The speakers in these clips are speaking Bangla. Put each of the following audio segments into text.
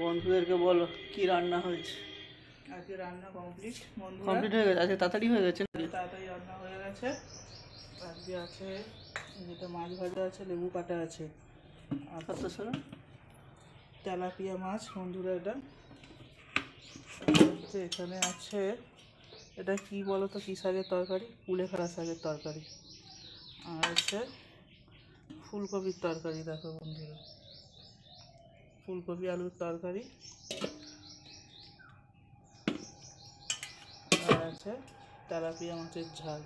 বন্ধুদেরকে বলো কি রান্না হয়েছে। আজকে রান্না কমপ্লিট হয়ে গেছে, আজকে তাড়াতাড়ি হয়ে গেছে। তাড়াতাড়ি রান্না হয়ে গেছে। আজকে আছে যেটা মাছ ভাজা আছে, লেবু কাটা আছে, আর তেলাপিয়া মাছ বন্ধুরা। এটা এখানে আছে, এটা কি বলো তো, কি শাকের তরকারি? কুলেখাড়া শাকের তরকারি। আর আছে ফুলকপির তরকারি। দেখো বন্ধুরা, ফুলকপি আলুর তরকারি। আর আছে তেলাপিয়া মাছের ঝাল,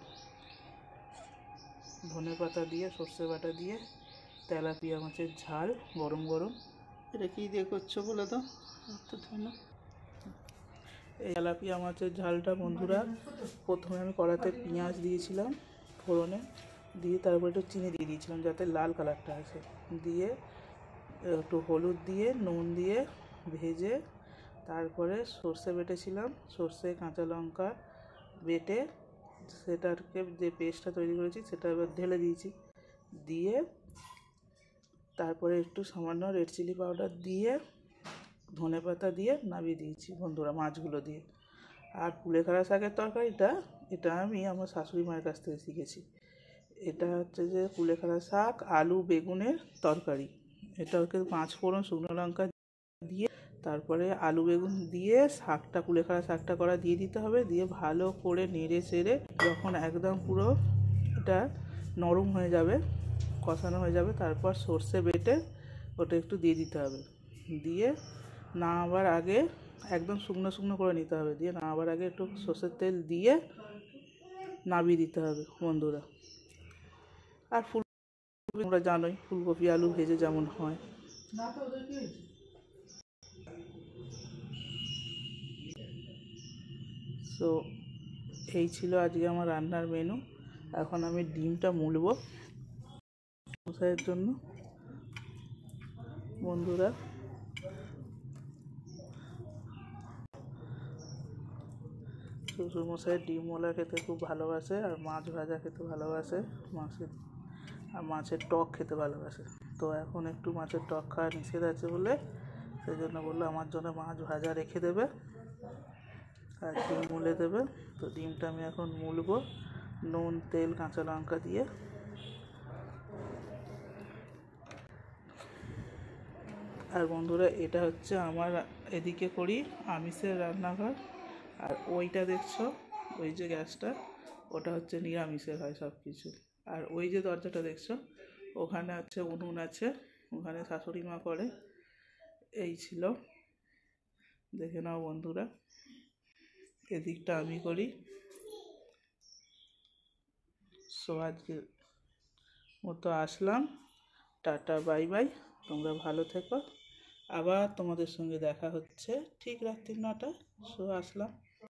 ধনে পাতা দিয়ে সর্ষে বাটা দিয়ে তেলাপিয়া মাছের ঝাল গরম গরম। এটা কি দিয়ে করছো বলে তো? এই তেলাপিয়া মাছের ঝালটা বন্ধুরা, প্রথমে আমি কড়াতে পেঁয়াজ দিয়েছিলাম ফোড়নে, দিয়ে তারপর একটু চিনি দিয়ে দিয়েছিলাম যাতে লাল কালারটা আসে, দিয়ে একটু হলুদ দিয়ে নুন দিয়ে ভেজে তারপরে সর্ষে বেটেছিলাম, সর্ষে কাঁচা লঙ্কা বেটে সেটাকে যে পেস্টটা তৈরি করেছি সেটা এবার ঢেলে দিয়েছি, দিয়ে তারপরে একটু সামান্য রেড চিলি পাউডার দিয়ে ধনে পাতা দিয়ে নামিয়ে দিয়েছি বন্ধুরা মাছগুলো দিয়ে। আর কুলেখাড়া শাকের তরকারিটা, এটা আমি আমার শাশুড়ি মায়ের কাছ থেকে শিখেছি। এটা হচ্ছে যে কুলেখাড়া শাক আলু বেগুনের তরকারি। এটাকে 5 ফোড়ন শুকনো লঙ্কা দিয়ে তারপরে আলু বেগুন দিয়ে শাকটা, কুলেখাড়া শাকটা করা দিয়ে দিতে হবে, দিয়ে ভালো করে নেড়ে চেড়ে যখন একদম পুরো এটা নরম হয়ে যাবে, কষানো হয়ে যাবে, তারপর সর্ষে বেটে ওটা একটু দিয়ে দিতে হবে, দিয়ে নামাবার আগে একদম শুকনো শুকনো করে নিতে হবে, দিয়ে নামাবার আগে একটু সর্ষের তেল দিয়ে নামিয়ে দিতে হবে বন্ধুরা। আর ফুলকপি তোমরা জানোই, ফুলকপি আলু ভেজে যেমন হয়। তো এই ছিল আজকে আমার রান্নার মেনু। এখন আমি ডিমটা মুলব মশাইয়ের জন্য বন্ধুরা। শ্বশুরমশাই ডিম মোলা খেতে খুব ভালোবাসে, আর মাছ ভাজা খেতে ভালোবাসে, মাছের টক খেতে ভালোবাসে। তো এখন একটু মাছের টক খাওয়া নিষেধ আছে বলে সেই জন্য বললো আমার জন্য মাছ ভাজা রেখে দেবে আর ডিম মুলে দেবে। তো ডিমটা আমি এখন মুলবো নুন তেল কাঁচা লঙ্কা দিয়ে। আর বন্ধুরা, এটা হচ্ছে আমার এদিকে করি আমিষের রান্নাঘর, আর ওইটা দেখছো, ওই যে গ্যাসটা, ওটা হচ্ছে নিরামিষের হয় সব কিছু। আর ওই যে দরজাটা দেখছো, ওখানে আছে উনুন আছে, ওখানে শাশুড়ি মা করে। এই ছিল, দেখে নাও বন্ধুরা। এদিকটা আমি করি। সো আজকের মতো আসলাম, টাটা বাই বাই, তোমরা ভালো থেকো। আবার তোমাদের সঙ্গে দেখা হচ্ছে ঠিক রাত্রি 9টায়। সো আসলাম।